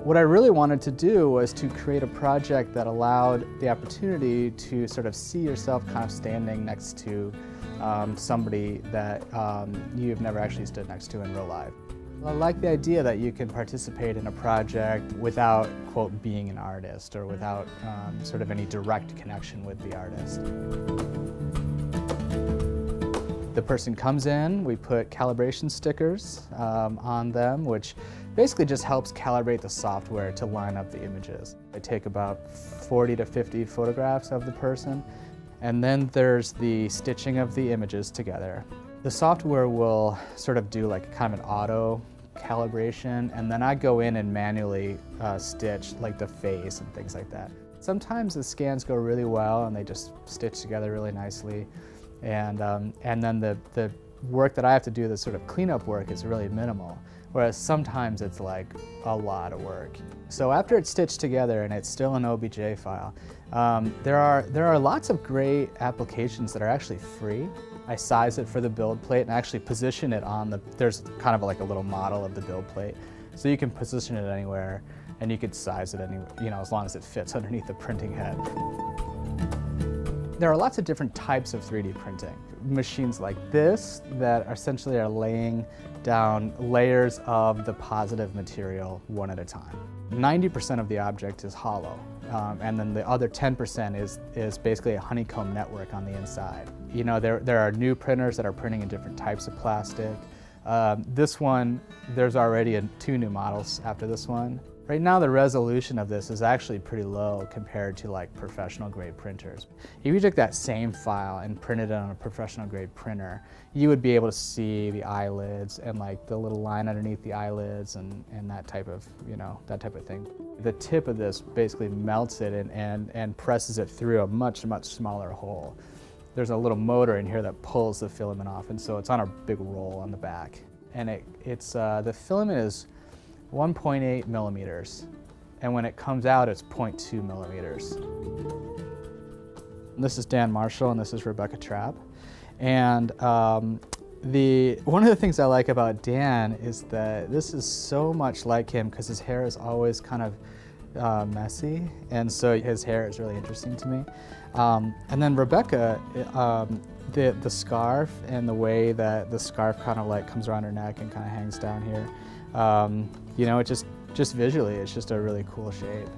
What I really wanted to do was to create a project that allowed the opportunity to sort of see yourself kind of standing next to somebody that you've never actually stood next to in real life. I like the idea that you can participate in a project without, quote, being an artist or without sort of any direct connection with the artist. The person comes in, we put calibration stickers on them, which basically just helps calibrate the software to line up the images. I take about 40 to 50 photographs of the person, and then there's the stitching of the images together. The software will sort of do like kind of an auto calibration, and then I go in and manually stitch like the face and things like that. Sometimes the scans go really well and they just stitch together really nicely. And then the work that I have to do, the sort of cleanup work, is really minimal, whereas sometimes it's like a lot of work. So after it's stitched together and it's still an OBJ file, there are lots of great applications that are actually free. I size it for the build plate and actually position it on the, there's kind of like a little model of the build plate. So you can position it anywhere and you could size it anywhere, as long as it fits underneath the printing head. There are lots of different types of 3D printing. Machines like this that essentially are laying down layers of the positive material one at a time. 90% of the object is hollow, and then the other 10% is basically a honeycomb network on the inside. There are new printers that are printing in different types of plastic. This one, there's already 2 new models after this one. Right now the resolution of this is actually pretty low compared to like professional grade printers. If you took that same file and printed it on a professional grade printer, you would be able to see the eyelids and like the little line underneath the eyelids and that type of, that type of thing. The tip of this basically melts it and presses it through a much, much smaller hole. There's a little motor in here that pulls the filament off, and so it's on a big roll on the back. And the filament is 1.8 millimeters, and when it comes out it's 0.2 millimeters. This is Dan Marshall and this is Rebecca Trapp. And one of the things I like about Dan is that this is so much like him because his hair is always kind of messy, and so his hair is really interesting to me. And then Rebecca, the scarf and the way that the scarf kind of like comes around her neck and kind of hangs down here, it just visually, it's just a really cool shape.